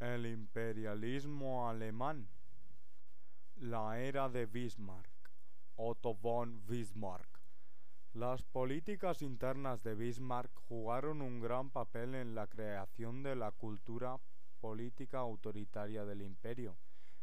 El imperialismo alemán. La era de Bismarck. Otto von Bismarck. Las políticas internas de Bismarck jugaron un gran papel en la creación de la cultura política autoritaria del imperio,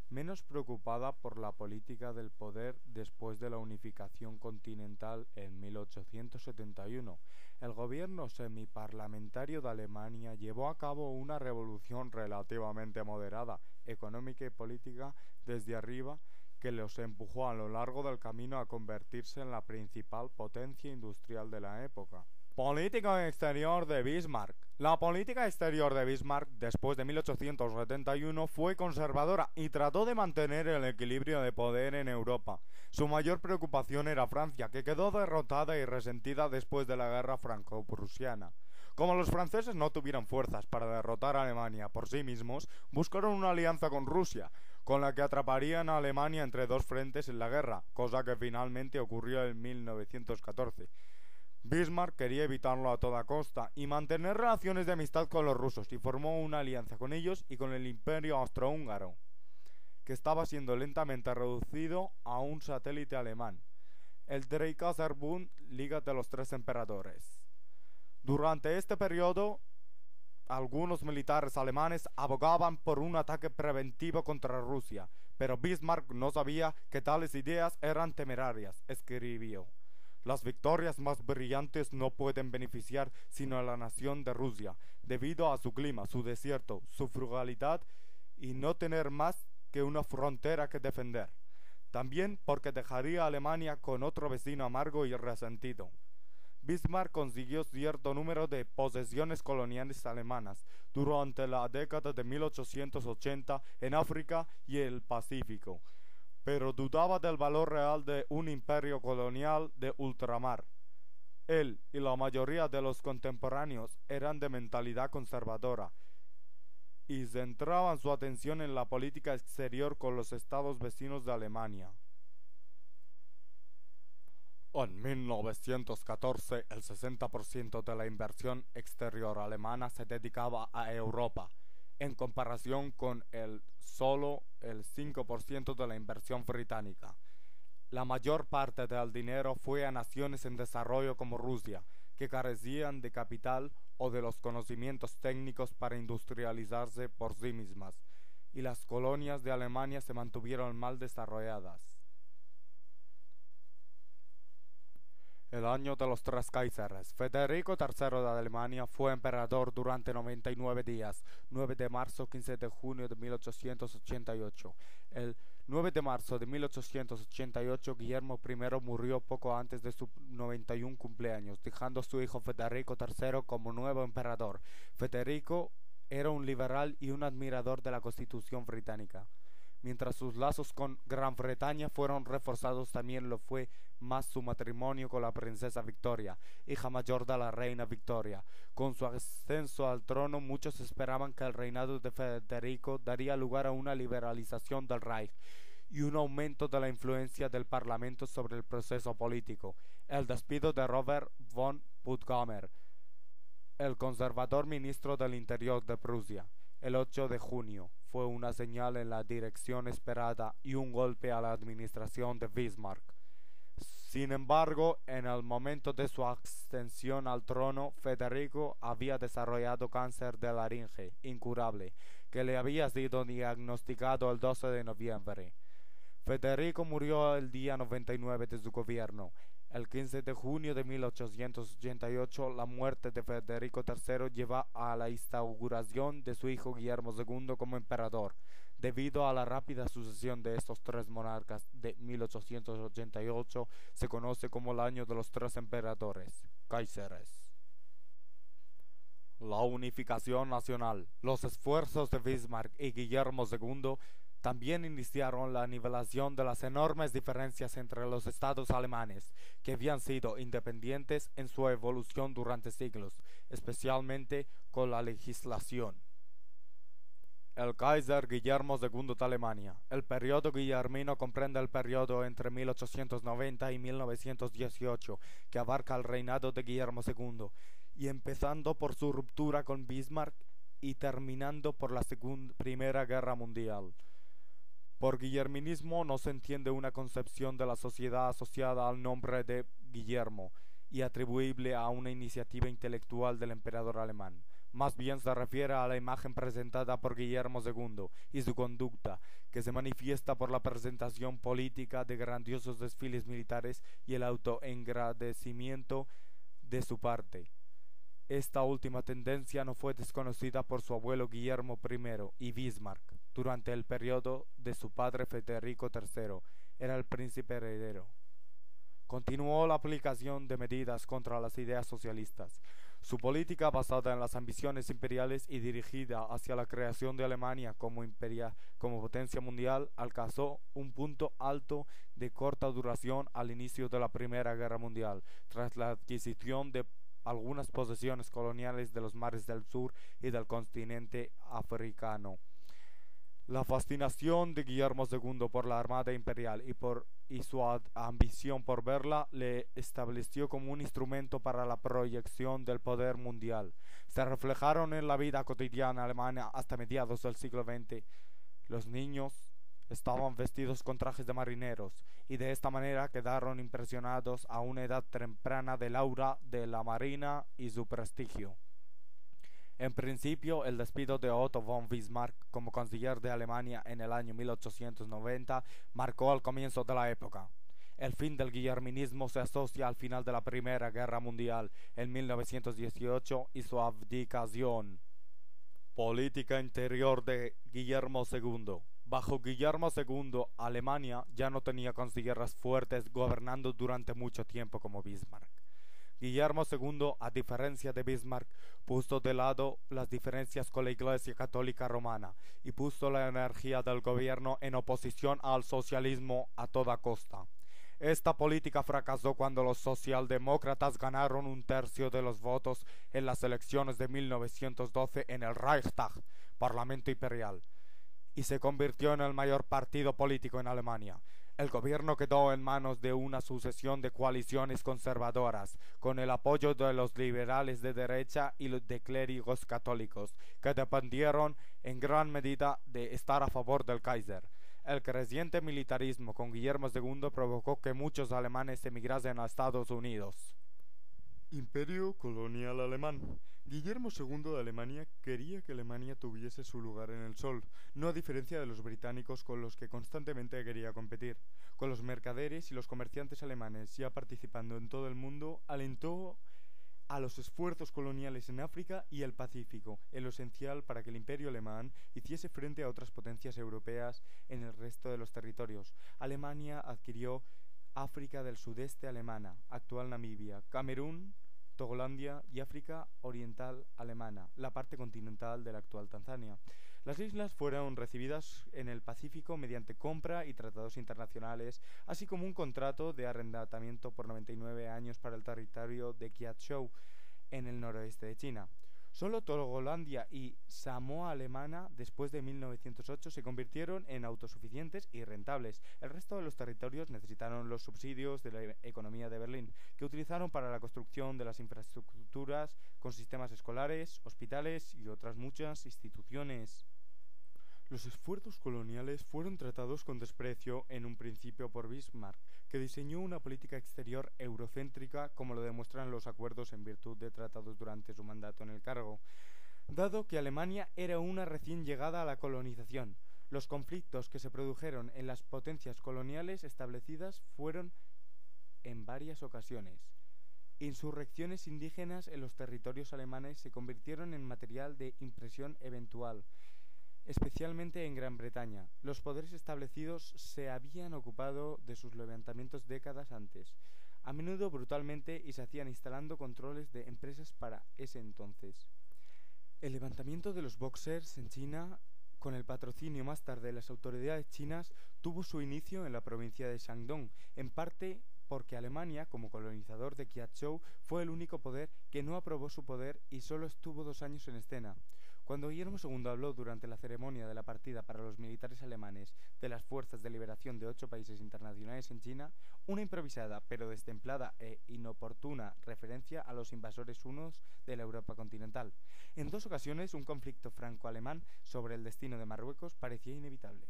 menos preocupada por la política del poder después de la unificación continental en 1871. El gobierno semiparlamentario de Alemania llevó a cabo una revolución relativamente moderada, económica y política desde arriba, que los empujó a lo largo del camino a convertirse en la principal potencia industrial de la época. Política exterior de Bismarck. La política exterior de Bismarck después de 1871 fue conservadora y trató de mantener el equilibrio de poder en Europa. Su mayor preocupación era Francia, que quedó derrotada y resentida después de la guerra franco-prusiana. Como los franceses no tuvieron fuerzas para derrotar a Alemania por sí mismos, buscaron una alianza con Rusia, con la que atraparían a Alemania entre dos frentes en la guerra, cosa que finalmente ocurrió en 1914. Bismarck quería evitarlo a toda costa y mantener relaciones de amistad con los rusos, y formó una alianza con ellos y con el Imperio Austrohúngaro, que estaba siendo lentamente reducido a un satélite alemán, el Dreikaiserbund, Liga de los Tres Emperadores. Durante este periodo, algunos militares alemanes abogaban por un ataque preventivo contra Rusia, pero Bismarck no sabía que tales ideas eran temerarias. Escribió: las victorias más brillantes no pueden beneficiar sino a la nación de Rusia, debido a su clima, su desierto, su frugalidad y no tener más que una frontera que defender. También porque dejaría a Alemania con otro vecino amargo y resentido. Bismarck consiguió cierto número de posesiones coloniales alemanas durante la década de 1880 en África y el Pacífico, pero dudaba del valor real de un imperio colonial de ultramar. Él y la mayoría de los contemporáneos eran de mentalidad conservadora y centraban su atención en la política exterior con los estados vecinos de Alemania. En 1914, el 60% de la inversión exterior alemana se dedicaba a Europa, en comparación con solo el 5% de la inversión británica. La mayor parte del dinero fue a naciones en desarrollo como Rusia, que carecían de capital o de los conocimientos técnicos para industrializarse por sí mismas, y las colonias de Alemania se mantuvieron mal desarrolladas. El año de los tres Kaiseres. Federico III de Alemania fue emperador durante 99 días, 9 de marzo 15 de junio de 1888. El 9 de marzo de 1888, Guillermo I murió poco antes de su 91 cumpleaños, dejando a su hijo Federico III como nuevo emperador. Federico era un liberal y un admirador de la Constitución británica. Mientras sus lazos con Gran Bretaña fueron reforzados, también lo fue más su matrimonio con la princesa Victoria, hija mayor de la reina Victoria. Con su ascenso al trono, muchos esperaban que el reinado de Federico daría lugar a una liberalización del Reich y un aumento de la influencia del Parlamento sobre el proceso político. El despido de Robert von Puttkamer, el conservador ministro del Interior de Prusia, el 8 de junio, fue una señal en la dirección esperada y un golpe a la administración de Bismarck. Sin embargo, en el momento de su ascensión al trono, Federico había desarrollado cáncer de laringe incurable, que le había sido diagnosticado el 12 de noviembre. Federico murió el día 99 de su gobierno. El 15 de junio de 1888, la muerte de Federico III lleva a la instauración de su hijo Guillermo II como emperador. Debido a la rápida sucesión de estos tres monarcas de 1888, se conoce como el año de los tres emperadores, Kaiseres. La unificación nacional. Los esfuerzos de Bismarck y Guillermo II también iniciaron la nivelación de las enormes diferencias entre los estados alemanes, que habían sido independientes en su evolución durante siglos, especialmente con la legislación. El Kaiser Guillermo II de Alemania. El periodo guillermino comprende el periodo entre 1890 y 1918, que abarca el reinado de Guillermo II, y empezando por su ruptura con Bismarck, y terminando por la Primera Guerra Mundial. Por guillerminismo no se entiende una concepción de la sociedad asociada al nombre de Guillermo y atribuible a una iniciativa intelectual del emperador alemán. Más bien se refiere a la imagen presentada por Guillermo II y su conducta, que se manifiesta por la presentación política de grandiosos desfiles militares y el autoengrandecimiento de su parte. Esta última tendencia no fue desconocida por su abuelo Guillermo I y Bismarck. Durante el periodo de su padre Federico III, era el príncipe heredero. Continuó la aplicación de medidas contra las ideas socialistas. Su política, basada en las ambiciones imperiales y dirigida hacia la creación de Alemania como potencia mundial, alcanzó un punto alto de corta duración al inicio de la Primera Guerra Mundial, tras la adquisición de algunas posesiones coloniales de los mares del sur y del continente africano. La fascinación de Guillermo II por la Armada Imperial y su ambición por verla le estableció como un instrumento para la proyección del poder mundial. Se reflejaron en la vida cotidiana alemana hasta mediados del siglo XX. Los niños estaban vestidos con trajes de marineros y de esta manera quedaron impresionados a una edad temprana del aura de la marina y su prestigio. En principio, el despido de Otto von Bismarck como canciller de Alemania en el año 1890 marcó el comienzo de la época. El fin del guillerminismo se asocia al final de la Primera Guerra Mundial en 1918 y su abdicación. Política interior de Guillermo II. Bajo Guillermo II, Alemania ya no tenía cancilleres fuertes gobernando durante mucho tiempo como Bismarck. Guillermo II, a diferencia de Bismarck, puso de lado las diferencias con la Iglesia Católica Romana y puso la energía del gobierno en oposición al socialismo a toda costa. Esta política fracasó cuando los socialdemócratas ganaron un tercio de los votos en las elecciones de 1912 en el Reichstag, Parlamento Imperial, y se convirtió en el mayor partido político en Alemania. El gobierno quedó en manos de una sucesión de coaliciones conservadoras, con el apoyo de los liberales de derecha y de clérigos católicos, que dependieron en gran medida de estar a favor del Kaiser. El creciente militarismo con Guillermo II provocó que muchos alemanes emigrasen a Estados Unidos. Imperio colonial alemán. Guillermo II de Alemania quería que Alemania tuviese su lugar en el sol, no a diferencia de los británicos con los que constantemente quería competir. Con los mercaderes y los comerciantes alemanes ya participando en todo el mundo, alentó a los esfuerzos coloniales en África y el Pacífico, en lo esencial para que el imperio alemán hiciese frente a otras potencias europeas en el resto de los territorios. Alemania adquirió África del sudeste alemana, actual Namibia, Camerún, Togolandia y África Oriental Alemana, la parte continental de la actual Tanzania. Las islas fueron recibidas en el Pacífico mediante compra y tratados internacionales, así como un contrato de arrendamiento por 99 años para el territorio de Kiautschou, en el noroeste de China. Solo Togolandia y Samoa Alemana, después de 1908, se convirtieron en autosuficientes y rentables. El resto de los territorios necesitaron los subsidios de la economía de Berlín, que utilizaron para la construcción de las infraestructuras con sistemas escolares, hospitales y otras muchas instituciones. Los esfuerzos coloniales fueron tratados con desprecio en un principio por Bismarck, que diseñó una política exterior eurocéntrica, como lo demuestran los acuerdos en virtud de tratados durante su mandato en el cargo. Dado que Alemania era una recién llegada a la colonización, los conflictos que se produjeron en las potencias coloniales establecidas fueron en varias ocasiones. Insurrecciones indígenas en los territorios alemanes se convirtieron en material de impresión eventual, especialmente en Gran Bretaña. Los poderes establecidos se habían ocupado de sus levantamientos décadas antes, a menudo brutalmente, y se hacían instalando controles de empresas para ese entonces. El levantamiento de los Boxers en China, con el patrocinio más tarde de las autoridades chinas, tuvo su inicio en la provincia de Shandong, en parte porque Alemania, como colonizador de Kiautschou, fue el único poder que no aprobó su poder y solo estuvo 2 años en escena. Cuando Guillermo II habló durante la ceremonia de la partida para los militares alemanes de las Fuerzas de Liberación de 8 países internacionales en China, una improvisada pero destemplada e inoportuna referencia a los invasores hunos de la Europa continental. En 2 ocasiones, un conflicto franco-alemán sobre el destino de Marruecos parecía inevitable.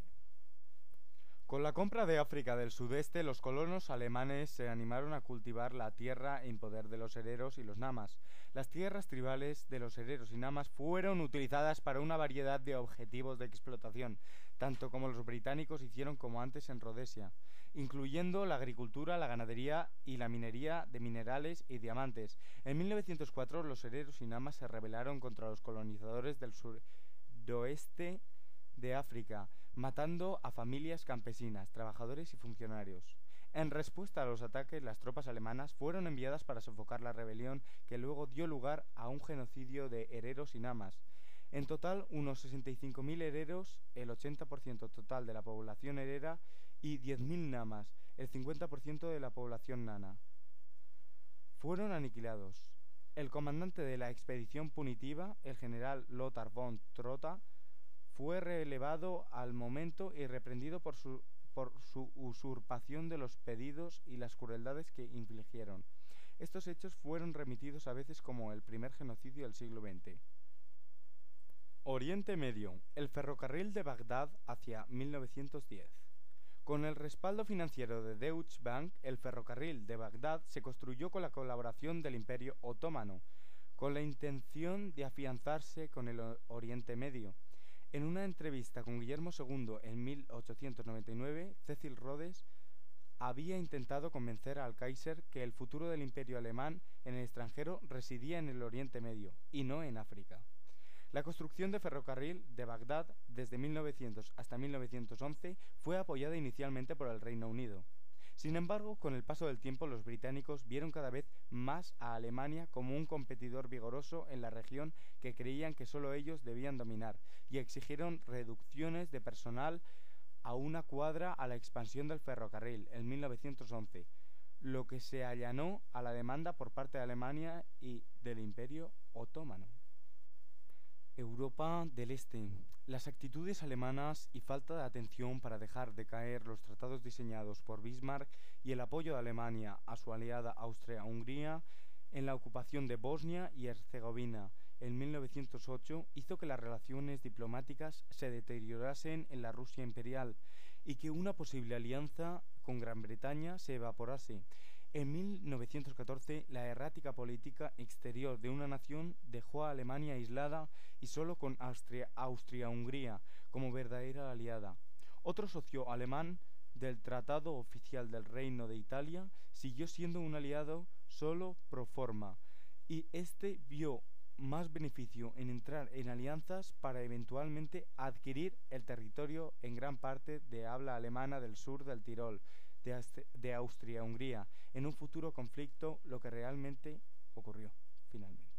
Con la compra de África del Sudeste, los colonos alemanes se animaron a cultivar la tierra en poder de los hereros y los namas. Las tierras tribales de los hereros y namas fueron utilizadas para una variedad de objetivos de explotación, tanto como los británicos hicieron como antes en Rodesia, incluyendo la agricultura, la ganadería y la minería de minerales y diamantes. En 1904 los hereros y namas se rebelaron contra los colonizadores del suroeste de África, matando a familias campesinas, trabajadores y funcionarios. En respuesta a los ataques, las tropas alemanas fueron enviadas para sofocar la rebelión, que luego dio lugar a un genocidio de hereros y namas. En total, unos 65.000 hereros, el 80% total de la población herera, y 10.000 namas, el 50% de la población nana, fueron aniquilados. El comandante de la expedición punitiva, el general Lothar von Trotha, fue relevado al momento y reprendido por su usurpación de los pedidos y las crueldades que infligieron. Estos hechos fueron remitidos a veces como el primer genocidio del siglo XX. Oriente Medio. El ferrocarril de Bagdad hacia 1910. Con el respaldo financiero de Deutsche Bank, el ferrocarril de Bagdad se construyó con la colaboración del Imperio Otomano, con la intención de afianzarse con el Oriente Medio. En una entrevista con Guillermo II en 1899, Cecil Rhodes había intentado convencer al Kaiser que el futuro del imperio alemán en el extranjero residía en el Oriente Medio y no en África. La construcción de ferrocarril de Bagdad desde 1900 hasta 1911 fue apoyada inicialmente por el Reino Unido. Sin embargo, con el paso del tiempo, los británicos vieron cada vez más a Alemania como un competidor vigoroso en la región que creían que solo ellos debían dominar, y exigieron reducciones de personal a una cuadra a la expansión del ferrocarril en 1911, lo que se allanó a la demanda por parte de Alemania y del Imperio Otomano. Europa del Este. Las actitudes alemanas y falta de atención para dejar de caer los tratados diseñados por Bismarck y el apoyo de Alemania a su aliada Austria-Hungría en la ocupación de Bosnia y Herzegovina en 1908 hizo que las relaciones diplomáticas se deteriorasen en la Rusia imperial y que una posible alianza con Gran Bretaña se evaporase. En 1914, la errática política exterior de una nación dejó a Alemania aislada y solo con Austria-Hungría como verdadera aliada. Otro socio alemán del Tratado Oficial del Reino de Italia siguió siendo un aliado solo pro forma, y este vio más beneficio en entrar en alianzas para eventualmente adquirir el territorio en gran parte de habla alemana del sur del Tirol, de Austria-Hungría, en un futuro conflicto, lo que realmente ocurrió finalmente.